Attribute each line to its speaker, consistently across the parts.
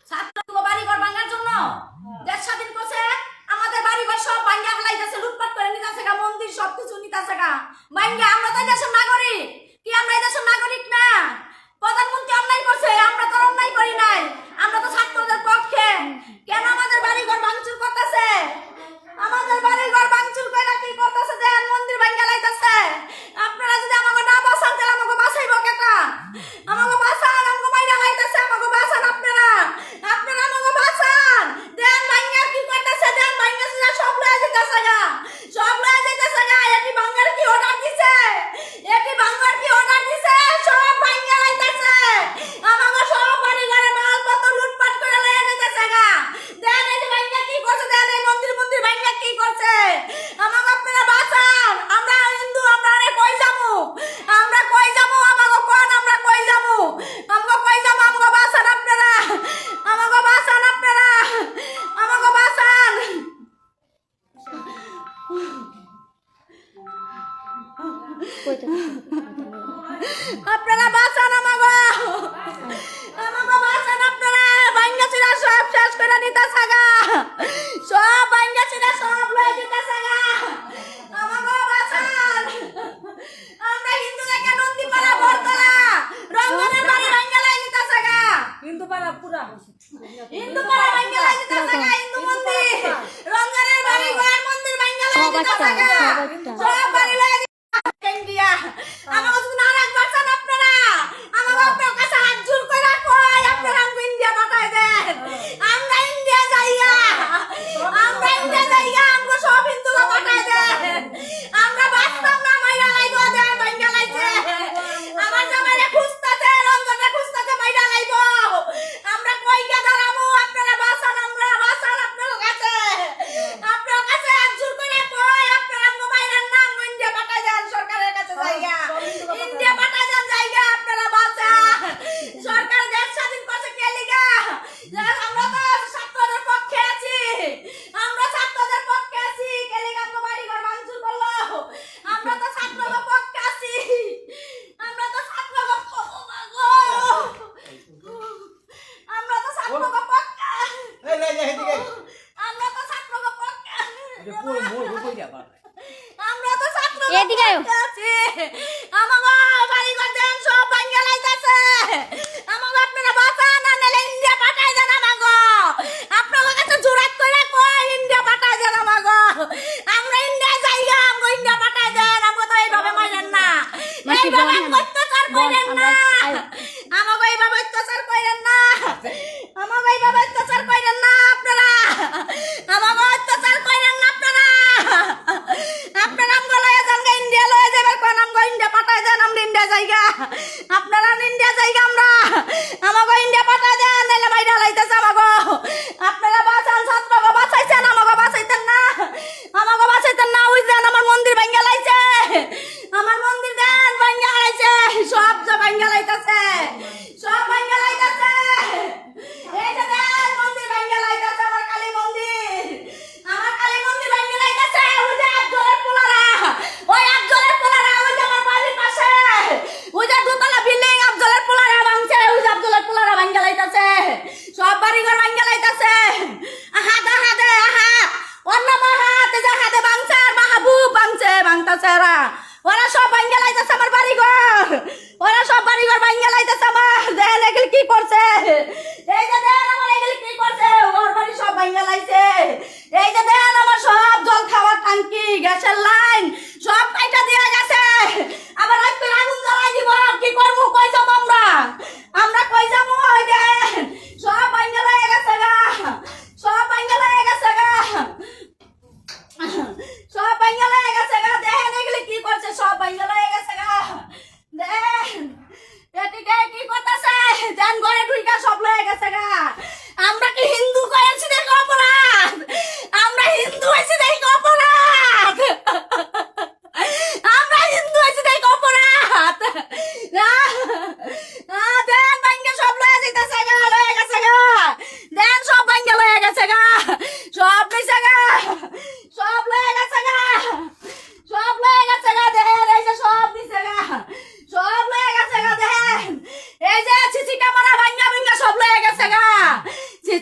Speaker 1: ছাত্র বাড়িঘর ভাঙার জন্য দেশ স্বাধীন করছে, আমাদের বাড়িঘর সব ভাঙা ফেলাইতেছে, লুটপাট করে নিতেছে গা, মন্দির সবকিছু নিতেছে গা ভাঙা। আমরা তো দেশের নাগরিক, কি আমরা এই দেশের নাগরিক না? প্রধানমন্ত্রী অন্যায় করছে, আমরা তো অন্যায় করি নাই, আমরা তো ছাত্রদের পক্ষে। কেন আমাদের বাড়িঘর ভাঙচুর করতেছে? আমাদের বাড়িঘর ভাঙচুর করে কি করতেছে? দেন মন্দির ভাঙা লাইতেছে। আপনারা যদি আমাকে না বাঁচান তাহলে আমাকে বাঁচাইব কেটা? আমাকে বাঁচান, আমাকে মাইরা লাইতেছে, আমাকে বাঁচান আপনারা, আপনারা আমাকে বাঁচান। দেন ভাঙা কি করতেছে? দেন ভাঙা সব লয়ে যেতেছে গা, সব লয়ে যেতেছে গা। এটি ভাঙার কি অর্ডার দিছে? এটি ভাঙার কি অর্ডার দিছে? সব ভাঙা লাইতেছে, আমাকে সব বাড়িঘরে মালপত্র লুটপাট করে লয়ে যেতেছে গা। দেন এই যে ভাঙা কি করছে? দেন এই মন্দির ভাঙা কি করছে? আমাকে আপনারা বাঁচান। আমরা হিন্দু, আমরা আরে কই যাবো? আমরা কই যাবো? আমাকে কোন আমরা কই যাবো? আমাকে কই যাবো? আমাকে বাঁচান আপনারা, আমাকে বাঁচান আপনারা, আমাকে বাঁচান। আপনারা বাঁচান আমাকে, আমাকে বাঁচান আপনারা। ভাঙ্গা চিরা সব শেষ করে নিতেছে গা, সব ভাঙ্গা চিরা সব লয়ে দিতেছে গা, আমাকে বাঁচান। আমরা হিন্দু থেকে নন্দীপাড়া বরতলা রঙ্গনের বাড়ি ভাঙ্গা লয়ে দিতেছে গা,
Speaker 2: হিন্দুপাড়া পুরা
Speaker 1: হিন্দুপাড়া ভাঙ্গা লয়ে দিতেছে গা, হিন্দু মন্দির রঙ্গনের বাড়ি ঘর মন্দির ভাঙ্গা লয়ে দিতেছে গা, সব বাড়ি লয়ে ইন্ডিয়া। আমাকে যদি না রাখবার চান আপনারা, আমাকে আপনার কাছে হাত জোর করে রাখো, আপনারা আমাকে ইন্ডিয়া পাঠায় দেন। আমরা ইন্ডিয়া যাইয়া, আমরা ইন্ডিয়া যাইয়া, আমরা সব হিন্দুকে পাঠায় দেন। আমরা বাঁচতাম না, মাইরা লাইবো, দেন ভাঙ্গা লাইছে। আমার জামাইরে খুঁজতাছে, রঞ্জনে খুঁজতাছে, মাইরা লাইবো। আমরা কই গিয়া দাঁড়াবো? আপনারা বাঁচান, আমরা বাঁচান আপনার কাছে, আপনার কাছে হাত জোর করে কই, আপনারা আমাকে মাইরান না,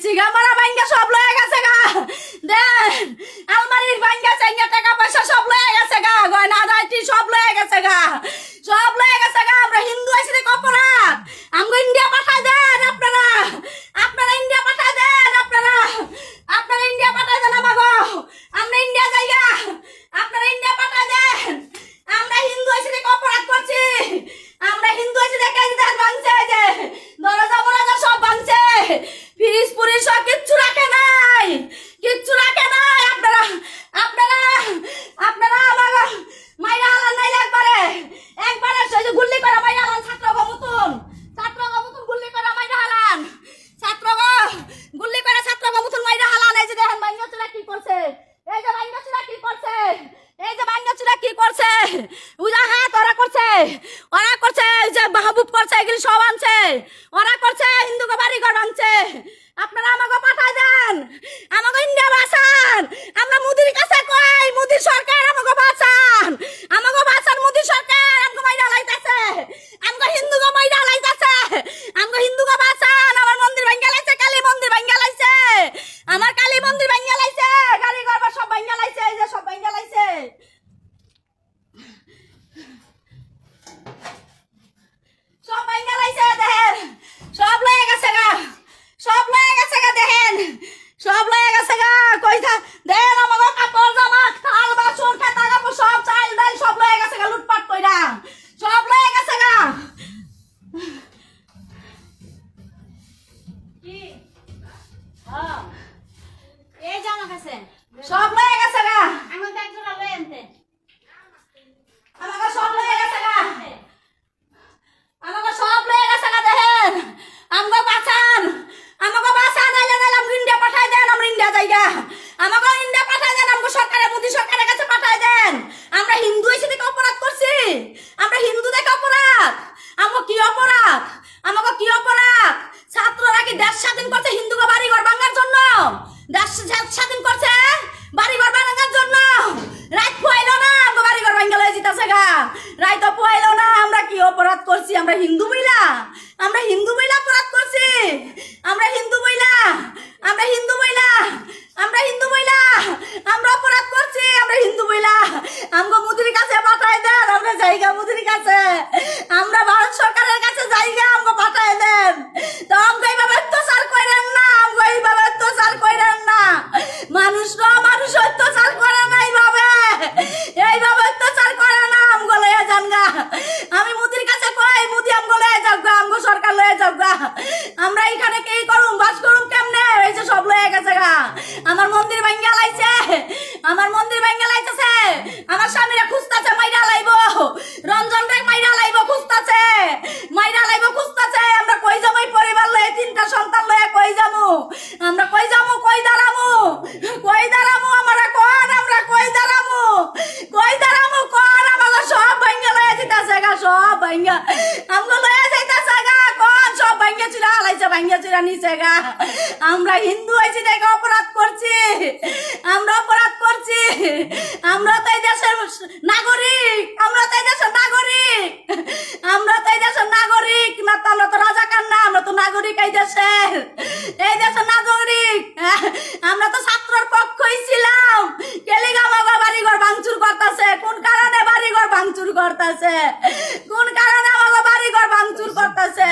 Speaker 1: সিগামারা ভাঙ্গা সব লয়ে গেছে গা। দেন আলমারির ভাঙ্গা চাঙ্গা টাকা পয়সা সব লয়ে গেছে গা, গয়না দাইটি সব লয়ে গেছে গা, সব লয়ে গেছে গা। আমরা হিন্দু আছি দেখে অপরাধ, আমগো ইন্ডিয়া পাঠায় দেন আপনারা, আপনারা ইন্ডিয়া পাঠায় দেন, আপনারা আপনারা ইন্ডিয়া পাঠায় দেন আমাগো, আমরা ইন্ডিয়া যাইগা, আপনারা ইন্ডিয়া পাঠায় দেন। আমরা হিন্দু আছি দেখে অপরাধ করছি, আমরা হিন্দু আছি দেখে দেন ভাঙছে, যে দরজা মরজা সব ভাঙছে, ফ্রিজ পুরি সব কিচ্ছু রাখে নাই, কিচ্ছু রাখে নাই। আপনারা আপনারা আপনারা আমার মাইরা হালান নাইলে একবারে একবারে সেই গুল্লি করে মাইরা হালান, ছাত্র গমতুন, ছাত্র গমতুন গুল্লি করে মাইরা হালান, ছাত্র গুল্লি করে ছাত্র গমতুন মাইরা হালান। এই যে দেখেন বাঙ্গাচুরা কি করছে, এই যে বাঙ্গাচুরা কি করছে, এই যে বাঙ্গাচুরা কি করছে, উজা হাত ওরা করছে, ওরা করছে, এই যে মাহবুব করছে, এগুলি সব আনছে, ওরা করছে, হিন্দুকে বাড়ি ঘর ভাঙছে। আপনারা আমাকে পাঠায় দেন, আমাকে ইন্ডিয়া বাঁচান, আমরা মোদির কাছে কই, মোদি সরকার আমাকে বাঁচান, আমাকে বাঁচান, মোদি সরকার আমাকে মাইরা লাইতাছে, আমাকে হিন্দুকে মাইরা লাইতাছে, আমাকে হিন্দুকে বাঁচান। আমার মন্দির ভাঙ্গা লাইছে, কালী মন্দির ভাঙ্গা লাইছে, আমার কালী মন্দির ভাঙ্গা লাইছে, গাড়ি ঘর সব ভাঙ্গা লাইছে, এই যে সব ভাঙ্গা লাইছে, সব ভাঙ্গা লাইছে। দেখেন সব লয়ে গেছে গা, সব লয়ে গেছে গা, দেখেন সব লয়ে গেছে গা। কইতা দেন আমাকে কাপড় জামা থাল বাসন খাতা কাপড় সব চাল ডাল সব লয়ে গেছে গা, লুটপাট কইরা সব লয়ে গেছে গা।
Speaker 2: কি হ্যাঁ এই জামা কাছে
Speaker 1: সব লয়ে গেছে গা,
Speaker 2: আমার ব্যাগ জোড়া লই আনতে
Speaker 1: আমাকে সব লয়ে গেছে গা, আমাকে সব লয়ে গেছে গা। দেখেন আমাকে বাঁচান, আমাকে বাঁচান, নাইলে নাইলে আমাকে ইন্ডিয়া পাঠায় দেন, আমরা ইন্ডিয়া যাইগা, আমাকে ইন্ডিয়া পাঠায় দেন, আমাকে সরকারের মোদি সরকারের কাছে পাঠায় দেন। আমরা হিন্দু এসে দেখে অপরাধ করছি, আমরা হিন্দু দেখে অপরাধ, আমাকে কি অপরাধ, আমাকে কি অপরাধ। ছাত্ররা কি দেশ স্বাধীন করছে হিন্দুকে বাড়ি ঘর ভাঙার জন্য, দেশ স্বাধীন করছে বাড়ি ঘর ভাঙার জন্য। রাত পোয়াইলো না, আমাকে বাড়ি ঘর ভাঙা লয়ে জিতাছে গা, রাত পোয়াইলো না। আমরা কি অপরাধ করছি, আমরা হিন্দু মহিলা, আমরা হিন্দু মহিলা অপরাধ করছি, আমরা হিন্দু মহিলা, আমরা হিন্দু মহিলা, আমরা হিন্দু মহিলা, আমরা অপরাধ করছি, আমরা হিন্দু মহিলা। আমগো মোদির কাছে পাঠায় দেন, আমরা জায়গা মোদির কাছে, আমরা ভারত সরকারের কাছে জায়গা আমগো পাঠায় দেন। তো আমগো এইভাবে অত্যাচার করেন না, আমগো এইভাবে অত্যাচার করেন না, মানুষরা মানুষ অত্যাচার করে না, এইভাবে অত্যাচার করে না। আমগো লয়ে যান গা, আমি মোদির কাছে কই, মোদি আমগো লয়ে যাও গা, আমগো সরকার লয়ে যাও গা। আমরা এখানে কি করুম, বাস করুম কেমনে, এই যে সব লয়ে গেছে গা। আমার মন্দির ভাঙ্গা লাইছে, আমার মন্দির ভাঙ্গা লাইতেছে, আমার স্বামীরা খুঁজতাছে মাইরা লাইবো, রঞ্জন রে মাইরা লাইবো খুঁজতাছে, মাইরা লাইবো খুঁজতাছে। আমরা কই যাবো, এই পরিবার লয়ে তিনটা সন্তান লয়ে কই যাবো, আমরা কই যাবো, কই দাঁড়ামু, কই দাঁড়ামু, আমরা কোন, আমরা কই দাঁড়ামু, কই দাঁড়ামু কোন। আমাকে সব ভাঙ্গা লয়ে দিতাছে গা, সব ভাঙ্গা আমগো লয়ে যাইতাছে গা, কোন সব ভাঙ্গা চিরা লাইছে, ভাঙ্গা চিরা নিছে গা। আমরা হিন্দু হইছি দেখে অপরাধ করছি, আমরা অপরাধ করছি, আমরা তো এই দেশের নাগরিক, আমরা তো এই দেশের নাগরিক, আমরা তো এই দেশের নাগরিক না, তো আমরা তো রাজাকার না, আমরা তো নাগরিক এই দেশের, এই দেশের নাগরিক। আমরা তো ছাত্রর পক্ষই ছিলাম, কেলিগা মাগো বাড়িঘর ভাঙচুর করতেছে, কোন কারণে বাড়িঘর ভাঙচুর করতেছে, কোন কারণে আমাকে বাড়িঘর ভাঙচুর করতেছে।